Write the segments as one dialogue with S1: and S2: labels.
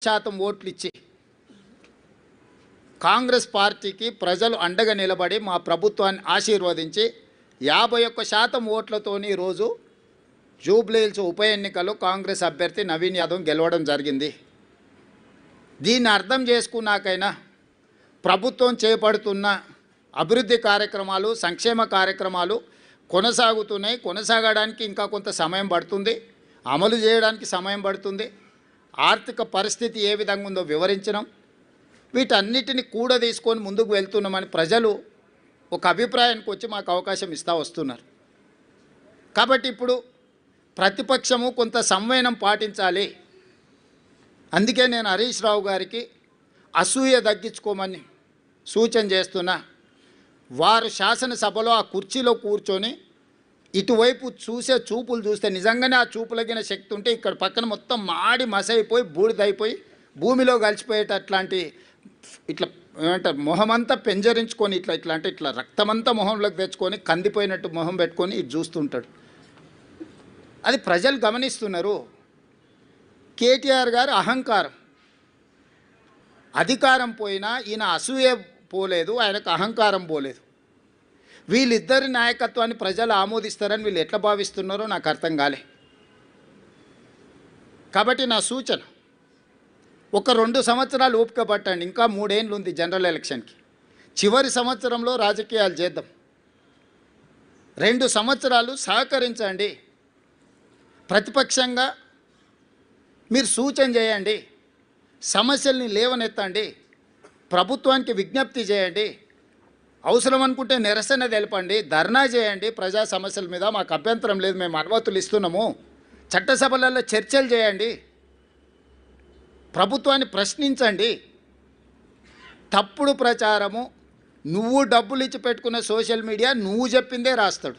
S1: శాతం ఓట్లు ఇచ్చి కాంగ్రెస్ పార్టీకి ప్రజలు అండగా నిలబడి మా ప్రభుత్వాన్ని ఆశీర్వదించి 51% ఓట్లతోని ఈరోజు జూబ్లీహిల్స్ ఉప ఎన్నికలో కాంగ్రెస్ అభ్యర్థి నవీన్ యాదవ్ గెలవడం జరిగింది. దీన్ని అర్థం చేసుకున్నాకైనా ప్రభుత్వం చేపడుతున్న అభివృద్ధి కార్యక్రమాలు, సంక్షేమ కార్యక్రమాలు కొనసాగుతున్నాయి. కొనసాగడానికి ఇంకా కొంత సమయం పడుతుంది, అమలు చేయడానికి సమయం పడుతుంది. ఆర్థిక పరిస్థితి ఏ విధంగా ఉందో వివరించడం, వీటన్నిటిని కూడా తీసుకొని ముందుకు వెళ్తున్నామని ప్రజలు ఒక అభిప్రాయానికి వచ్చి మాకు అవకాశం ఇస్తూ వస్తున్నారు. కాబట్టి ఇప్పుడు ప్రతిపక్షము కొంత సంవయనం పాటించాలి. అందుకే నేను హరీష్ రావు గారికి అసూయ తగ్గించుకోమని సూచన చేస్తున్నా. వారు శాసనసభలో ఆ కుర్చీలో కూర్చొని ఇటువైపు చూసే చూపులు చూస్తే నిజంగానే ఆ చూపులగిన శక్తి ఉంటే ఇక్కడ పక్కన మొత్తం మాడి మసైపోయి బూడిదైపోయి భూమిలో కలిసిపోయేటట్లాంటి ఇట్లా ఏమంటారు మొహమంతా పెంజరించుకొని ఇట్లా అంటే ఇట్లా రక్తమంతా మొహంలోకి తెచ్చుకొని కందిపోయినట్టు మొహం పెట్టుకొని ఇటు చూస్తుంటాడు. అది ప్రజలు గమనిస్తున్నారు. కేటీఆర్ గారు అహంకారం, అధికారం పోయినా ఈయన అసూయ పోలేదు, ఆయనకు అహంకారం పోలేదు. వీళ్ళిద్దరి నాయకత్వాన్ని ప్రజలు ఆమోదిస్తారని వీళ్ళు ఎట్లా భావిస్తున్నారో నాకు అర్థం కాలే. కాబట్టి నా సూచన, ఒక 2 సంవత్సరాలు ఓపిక పట్టండి. ఇంకా 3 ఏళ్ళు ఉంది జనరల్ ఎలక్షన్కి. చివరి సంవత్సరంలో రాజకీయాలు చేద్దాం. 2 సంవత్సరాలు సహకరించండి. ప్రతిపక్షంగా మీరు సూచన చేయండి, సమస్యల్ని లేవనెత్తండి, ప్రభుత్వానికి విజ్ఞప్తి చేయండి, అవసరం అనుకుంటే నిరసన తెలపండి, ధర్నా చేయండి. ప్రజా సమస్యల మీద మాకు అభ్యంతరం లేదు, మేము అనుమతులు ఇస్తున్నాము. చట్టసభలలో చర్చలు చేయండి, ప్రభుత్వాన్ని ప్రశ్నించండి. తప్పుడు ప్రచారము, నువ్వు డబ్బులు ఇచ్చి పెట్టుకున్న సోషల్ మీడియా నువ్వు చెప్పిందే రాస్తాడు.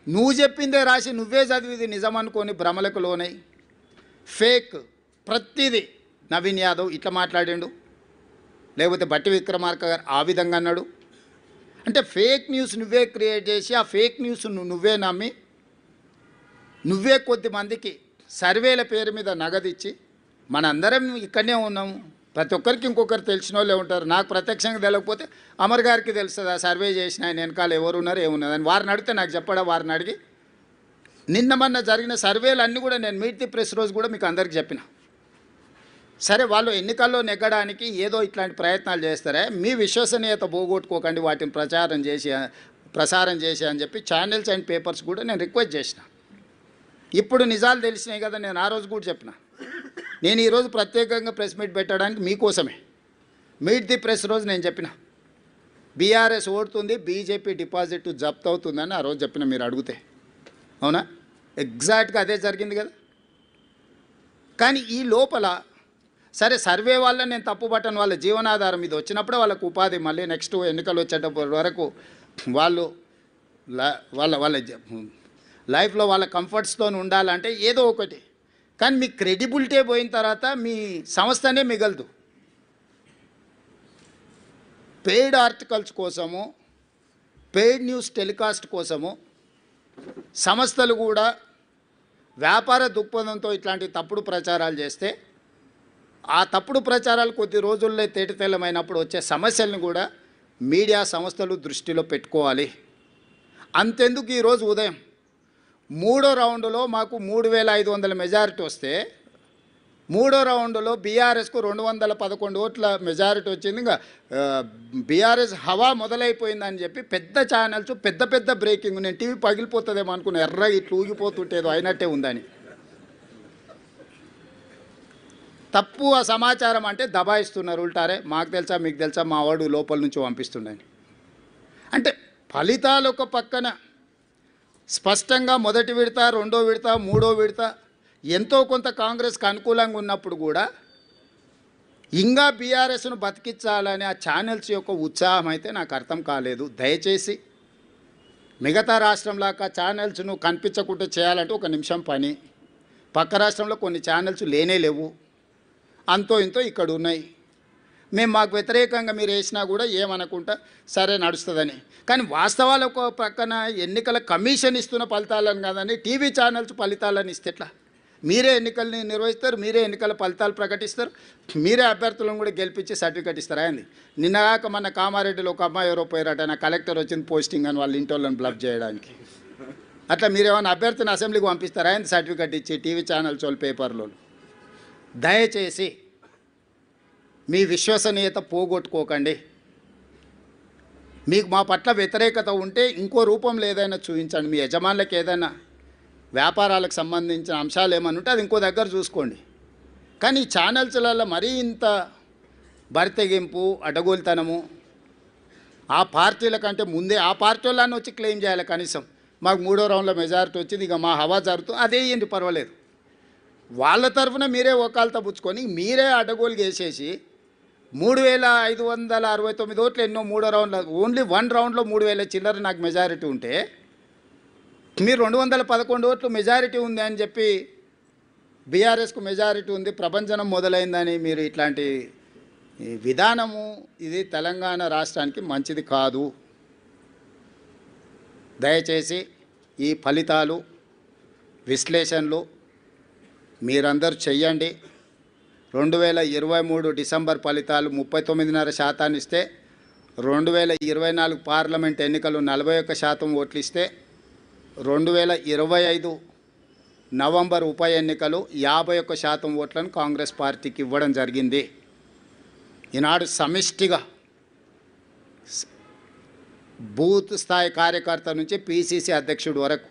S1: నువ్వు చెప్పిందే రాసి నువ్వే చదివిది నిజం అనుకొని భ్రమలకు లోనై ఫేక్ ప్రతిదీ నవీన్ యాదవ్ ఇట్లా మాట్లాడిండు, లేకపోతే బట్టి విక్రమార్క గారు ఆ విధంగా అన్నాడు. అంటే ఫేక్ న్యూస్ నువ్వే క్రియేట్ చేసి ఆ ఫేక్ న్యూస్ నువ్వే నమ్మి నువ్వే కొద్దిమందికి సర్వేల పేరు మీద నగదిచ్చి మనందరం ఇక్కడనే ఉన్నాము. ప్రతి ఒక్కరికి ఇంకొకరు తెలిసిన వాళ్ళే ఉంటారు. నాకు ప్రత్యక్షంగా తెలియకపోతే అమర్ గారికి తెలుస్తుంది. ఆ సర్వే చేసిన ఆయన వెనకాల ఎవరున్నారు ఏమున్నారు అని వారిని అడిగితే నాకు చెప్పడా. వారిని అడిగి మొన్న జరిగిన సర్వేలు అన్నీ కూడా నేను మీట్ ది ప్రెస్ రోజు కూడా మీకు అందరికి చెప్పిన. సరే, వాళ్ళు ఎన్నికల్లో నెగ్గడానికి ఏదో ఇట్లాంటి ప్రయత్నాలు చేస్తారే, మీ విశ్వసనీయత పోగొట్టుకోకండి, వాటిని ప్రసారం చేసి అని చెప్పి ఛానల్స్ అండ్ పేపర్స్ కూడా నేను రిక్వెస్ట్ చేసిన. ఇప్పుడు నిజాలు తెలిసినాయి కదా, నేను ఆ రోజు కూడా చెప్పిన. నేను ఈరోజు ప్రత్యేకంగా ప్రెస్ మీట్ పెట్టడానికి మీకోసమే మీట్ ది ప్రెస్ రోజు నేను చెప్పిన, బీఆర్ఎస్ ఓడుతుంది, బీజేపీ డిపాజిట్ జప్తు అవుతుందని ఆ రోజు చెప్పిన. మీరు అడిగితే అవునా, ఎగ్జాక్ట్గా అదే జరిగింది కదా. కానీ ఈ లోపల సరే సర్వే వల్ల నేను తప్పు పట్టను, వాళ్ళ జీవనాధారం ఇది వచ్చినప్పుడే వాళ్ళకు ఉపాధి, మళ్ళీ నెక్స్ట్ ఎన్నికలు వచ్చేటప్పటి వరకు వాళ్ళు వాళ్ళ లైఫ్లో వాళ్ళ కంఫర్ట్స్తో ఉండాలంటే ఏదో ఒకటి. కానీ మీ క్రెడిబిలిటీ పోయిన తర్వాత మీ సంస్థనే మిగలదు. పెయిడ్ ఆర్టికల్స్ కోసము, పెయిడ్ న్యూస్ టెలికాస్ట్ కోసము సంస్థలు కూడా వ్యాపార దృక్పథంతో ఇట్లాంటి తప్పుడు ప్రచారాలు చేస్తే ఆ తప్పుడు ప్రచారాలు కొద్ది రోజుల్లో తేటతెల్లమైనప్పుడు వచ్చే సమస్యలను కూడా మీడియా సంస్థలు దృష్టిలో పెట్టుకోవాలి. అంతెందుకు ఈరోజు ఉదయం 3వ రౌండ్లో మాకు 3500 మెజారిటీ వస్తే 3వ రౌండ్లో బీఆర్ఎస్కు 211 ఓట్ల మెజారిటీ వచ్చింది. ఇంకా బీఆర్ఎస్ హవా మొదలైపోయిందని చెప్పి పెద్ద ఛానల్స్ పెద్ద బ్రేకింగ్, నేను టీవీ పగిలిపోతుందేమో అనుకున్నా, ఎర్ర ఇట్లా ఊగిపోతుంటేదో అయినట్టే ఉందని. తప్పు ఆ సమాచారం అంటే దబాయిస్తున్నారు ఉల్టారే. మాకు తెలుసా మీకు తెలుసా, మా వాడు లోపల నుంచి పంపిస్తుండని. అంటే ఫలితాలు ఒక పక్కన స్పష్టంగా మొదటి విడత, 2వ విడత, 3వ విడత ఎంతో కొంత కాంగ్రెస్కి అనుకూలంగా ఉన్నప్పుడు కూడా ఇంకా బీఆర్ఎస్ను బతికించాలని ఆ ఛానల్స్ యొక్క ఉత్సాహం అయితే నాకు అర్థం కాలేదు. దయచేసి మిగతా రాష్ట్రంలాగా ఛానల్స్ను కనిపించకుండా చేయాలంటే 1 నిమిషం పని. పక్క రాష్ట్రంలో కొన్ని ఛానల్స్ లేనే లేవు, అంతో ఇంతో ఇక్కడ ఉన్నాయి. మేము మాకు వ్యతిరేకంగా మీరు వేసినా కూడా ఏమనుకుంటా సరే నడుస్తుందని. కానీ వాస్తవాలు ఒక పక్కన ఎన్నికల కమిషన్ ఇస్తున్న ఫలితాలను కాదని టీవీ ఛానల్స్ ఫలితాలను ఇస్తే ఎట్లా? మీరే ఎన్నికల్ని నిర్వహిస్తారు, మీరే ఎన్నికల ఫలితాలు ప్రకటిస్తారు, మీరే అభ్యర్థులను కూడా గెలిపించి సర్టిఫికెట్ ఇస్తారా అండి. నిన్నగాక మన కామారెడ్డిలో ఒక అమ్మాయి ఎవరో పోయారట, నా కలెక్టర్ వచ్చింది పోస్టింగ్ అని వాళ్ళ ఇంటి వాళ్ళని బ్లఫ్ చేయడానికి. అట్లా మీరేమైనా అభ్యర్థిని అసెంబ్లీకి పంపిస్తారా అండి సర్టిఫికెట్ ఇచ్చి టీవీ ఛానల్స్ వాళ్ళు పేపర్లో? దయచేసి మీ విశ్వసనీయత పోగొట్టుకోకండి. మీకు మా పట్ల వ్యతిరేకత ఉంటే ఇంకో రూపంలో ఏదైనా చూపించండి. మీ యజమానులకు ఏదైనా వ్యాపారాలకు సంబంధించిన అంశాలు ఏమన్నా ఉంటే అది ఇంకో దగ్గర చూసుకోండి. కానీ ఈ ఛానల్స్లలో మరీ ఇంత బరితెగింపు, అడ్డగోలుతనము, ఆ పార్టీల కంటే ముందే ఆ పార్టీ వాళ్ళని వచ్చి క్లెయిమ్ చేయాలి. కనీసం మాకు 3వ రౌండ్లో మెజారిటీ వచ్చింది, ఇక మా హవా జరుగుతుంది, అదే ఏంటి పర్వాలేదు. వాళ్ళ తరఫున మీరే ఒకాలతో పుచ్చుకొని మీరే అడ్డగోలు వేసేసి 3569 ఓట్లు ఎన్నో 3వ రౌండ్లో, ఓన్లీ 1 రౌండ్లో 3000 చిల్లర నాకు మెజారిటీ ఉంటే మీరు 211 ఓట్లు మెజారిటీ ఉంది అని చెప్పి బీఆర్ఎస్కు మెజారిటీ ఉంది, ప్రభంజనం మొదలైందని మీరు ఇట్లాంటి విధానము ఇది తెలంగాణ రాష్ట్రానికి మంచిది కాదు. దయచేసి ఈ ఫలితాలు విశ్లేషణలు మీరందరూ చెయ్యండి. 2023 డిసెంబర్ ఫలితాలు 39.5% ఇస్తే 2024 పార్లమెంట్ ఎన్నికలు 41% ఓట్లు ఇస్తే 2025 నవంబర్ ఉప ఎన్నికలు 51% ఓట్లను కాంగ్రెస్ పార్టీకి ఇవ్వడం జరిగింది. ఈనాడు సమిష్టిగా బూత్ స్థాయి కార్యకర్త నుంచి పీసీసీ అధ్యక్షుడు వరకు,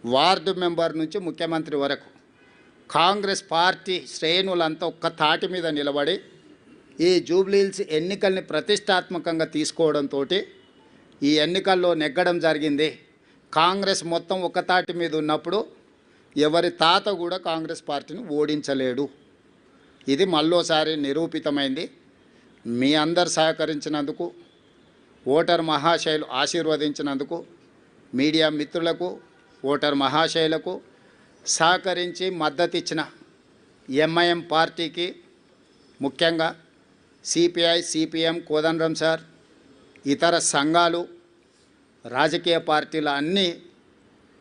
S1: వార్డు మెంబర్ నుంచి ముఖ్యమంత్రి వరకు కాంగ్రెస్ పార్టీ శ్రేణులంతా ఒక్క తాటి మీద నిలబడి ఈ జూబ్లీహిల్స్ ఎన్నికల్ని ప్రతిష్టాత్మకంగా తీసుకోవడంతో ఈ ఎన్నికల్లో నెగ్గడం జరిగింది. కాంగ్రెస్ మొత్తం ఒక తాటి మీద ఉన్నప్పుడు ఎవరి తాత కూడా కాంగ్రెస్ పార్టీని ఓడించలేడు. ఇది మళ్ళోసారి నిరూపితమైంది. మీ అందరు సహకరించినందుకు, ఓటర్ మహాశయులు ఆశీర్వదించినందుకు, మీడియా మిత్రులకు, ఓటర్ మహాశయులకు సహకరించి మద్దతు ఇచ్చిన ఎంఐఎం పార్టీకి, ముఖ్యంగా సిపిఐ, సిపిఎం, కోదండరాం సార్, ఇతర సంఘాలు, రాజకీయ పార్టీలు అన్నీ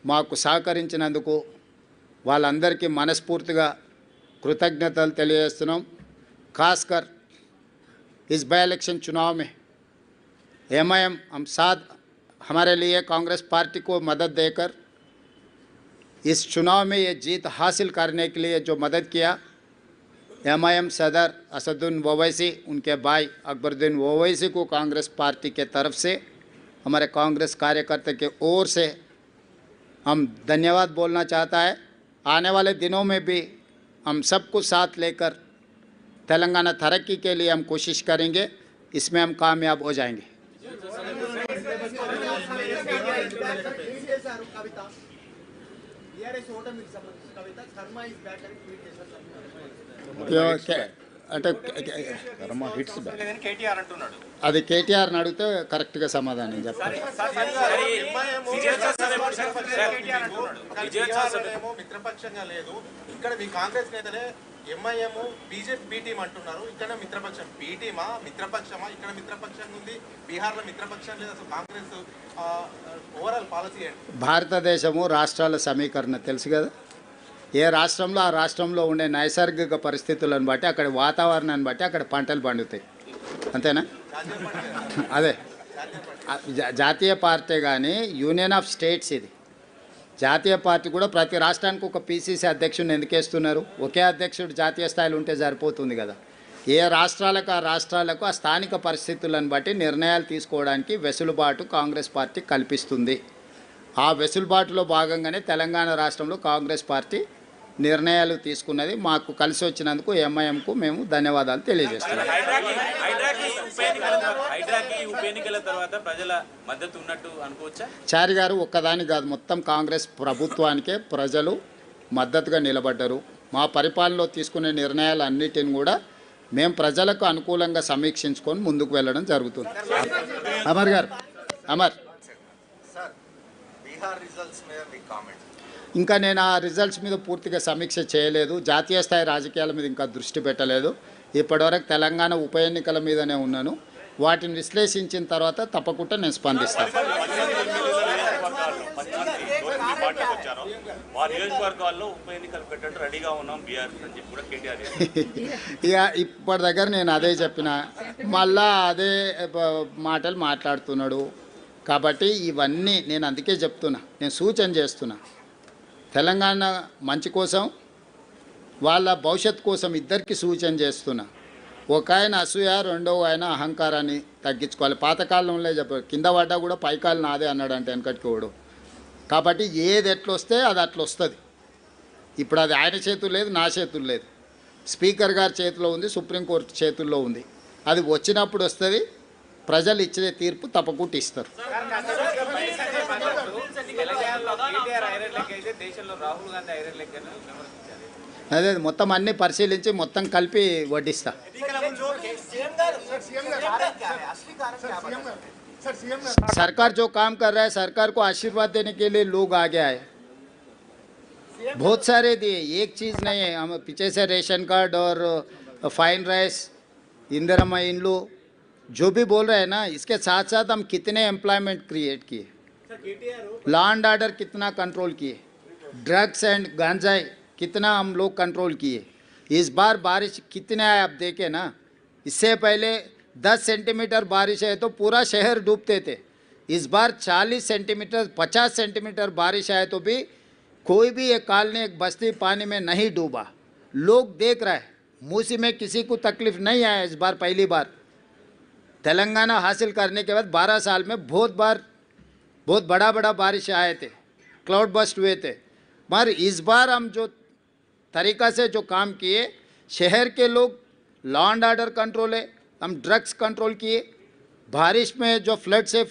S1: మాకు సహకరించినందుకు వాళ్ళందరికీ మనస్ఫూర్తిగా कृतज्ञतలు తెలియజేస్తున్నాం. खासकर इस बाई इलेक्शन चुनाव में एमआईएम हम साथ हमारे लिए कांग्रेस पार्टी को मदद देकर इस चुनाव में ये जीत हासिल करने के लिए जो मदद किया, एमआईएम सदर असदुद्दीन ओवैसी, उनके भाई अकबरुद्दीन ओवैसी को कांग्रेस पार्टी के तरफ से, हमारे कांग्रेस कार्यकर्ता के ओर से हम धन्यवाद बोलना चाहता है. आने वाले दिनों में भी हम सबको साथ लेकर तेलंगाना तरक्की के लिए हम कोशिश करेंगे. इसमें हम कामयाब हो जाएंगे. అంటే అది కేటీఆర్ని అడిగితే కరెక్ట్గా సమాధానం చెప్తారు.
S2: మిత్రపక్షంగా లేదు, ఇక్కడ మీ కాంగ్రెస్ నేతలే ఎంఐఎం బీజేపీ బి టీం అంటున్నారు. ఇక్కడ మిత్రపక్షం బి టీమా, మిత్రపక్షమా? ఇక్కడ మిత్రపక్షం ఉంది, బీహార్లో మిత్రపక్షం లేదు. అసలు కాంగ్రెస్ ఓవరాల్ పాలసీ ఏంటి?
S1: భారతదేశము రాష్ట్రాల సమీకరణ తెలుసు కదా. ఏ రాష్ట్రంలో ఆ రాష్ట్రంలో ఉండే నైసర్గిక పరిస్థితులను బట్టి, అక్కడ వాతావరణాన్ని బట్టి అక్కడ పంటలు పండుతాయి, అంతేనా? అదే జాతీయ పార్టీ కానీ యూనియన్ ఆఫ్ స్టేట్స్ ఇది. జాతీయ పార్టీ కూడా ప్రతి రాష్ట్రానికి ఒక పీసీసీ అధ్యక్షుడిని ఎందుకు వేస్తున్నారు? ఒకే అధ్యక్షుడు జాతీయ స్థాయిలో ఉంటే సరిపోతుంది కదా. ఏ రాష్ట్రాలకు ఆ రాష్ట్రాలకు ఆ స్థానిక పరిస్థితులను బట్టి నిర్ణయాలు తీసుకోవడానికి వెసులుబాటు కాంగ్రెస్ పార్టీ కల్పిస్తుంది. ఆ వెసులుబాటులో భాగంగానే తెలంగాణ రాష్ట్రంలో కాంగ్రెస్ పార్టీ నిర్ణయాలు తీసుకున్నది. మాకు కలిసి వచ్చినందుకు ఎంఐఎంకు మేము ధన్యవాదాలు తెలియజేస్తున్నాం. చారి గారు ఒక్కదాని కాదు, మొత్తం కాంగ్రెస్ ప్రభుత్వానికే ప్రజలు మద్దతుగా నిలబడ్డారు. మా పరిపాలనలో తీసుకునే నిర్ణయాలన్నిటిని కూడా మేము ప్రజలకు అనుకూలంగా సమీక్షించుకొని ముందుకు వెళ్ళడం జరుగుతుంది. అమర్ గారు, అమర్, ఇంకా నేను ఆ రిజల్ట్స్ మీద పూర్తిగా సమీక్ష చేయలేదు. జాతీయ స్థాయి రాజకీయాల మీద ఇంకా దృష్టి పెట్టలేదు. ఇప్పటివరకు తెలంగాణ ఉప ఎన్నికల మీదనే ఉన్నాను. వాటిని విశ్లేషించిన తర్వాత తప్పకుండా నేను స్పందిస్తాను.
S3: పార్టీకి వచ్చారో మా నియోజకవర్గాల్లో ఉప ఎన్నికలు పెట్టడం రెడీగా ఉన్నాం బీఆర్ అని చెప్పి కూడా కేటీఆర్
S1: ఇక ఇప్పటి దగ్గర నేను అదే చెప్పిన, మళ్ళా అదే మాటలు మాట్లాడుతున్నాడు. కాబట్టి ఇవన్నీ నేను అందుకే చెప్తున్నా, నేను సూచన చేస్తున్నా, తెలంగాణ మంచి కోసం వాళ్ళ భవిష్యత్ కోసం ఇద్దరికి సూచన చేస్తున్నా. ఒక ఆయన అసూయ, రెండవ ఆయన అహంకారాన్ని తగ్గించుకోవాలి. పాతకాలంలో చెప్పారు, కింద పడ్డా కూడా పైకాలు నాదే అన్నాడు అంటే వెనకటికోడు. కాబట్టి ఏది ఎట్లొస్తే అది అట్లా వస్తుంది. ఇప్పుడు అది ఆయన చేతులు లేదు, నా చేతులు లేదు, స్పీకర్ గారి చేతిలో ఉంది, సుప్రీంకోర్టు చేతుల్లో ఉంది. అది వచ్చినప్పుడు వస్తుంది, ప్రజలు ఇచ్చే తీర్పు తప్పకుండా ఇస్తారు. అదే మొత్తం అన్నీ పరిశీలించి మొత్తం కలిపి వడ్డిస్తా. सरकार जो काम कर रहा है, सरकार को आशीर्वाद देने के लिए लोग आगे आए, बहुत सारे दिए, एक चीज़ नहीं है. हम पीछे से रेशन कार्ड और फाइन राइस, इंदिरा इन लो जो भी बोल रहे हैं ना, इसके साथ साथ हम कितने एम्प्लॉयमेंट क्रिएट किए, लॉ एंड ऑर्डर कितना कंट्रोल किए, ड्रग्स एंड गांजाई कितना हम लोग कंट्रोल किए. इस बार बारिश कितने आए आप देखे ना. इससे पहले 10 सेंटीमीटर बारिश है तो पूरा शहर डूबते थे. इस बार 40 सेंटीमीटर 50 सेंटीमीटर बारिश आए तो भी कोई भी एक कॉलोनी, एक बस्ती पानी में नहीं डूबा. लोग देख रहे हैं, मूसी में किसी को तकलीफ नहीं आया. इस बार पहली बार तेलंगाना हासिल करने के बाद 12 साल में बहुत बड़ा बारिश आए थे, क्लाउड बस्ट हुए थे. मगर इस बार हम जो तरीक़ा से जो काम किए, शहर के लोग लॉ एंड ऑर्डर कंट्रोल है, हम ड्रग्स कंट्रोल किए, बारिश में जो फ्लड से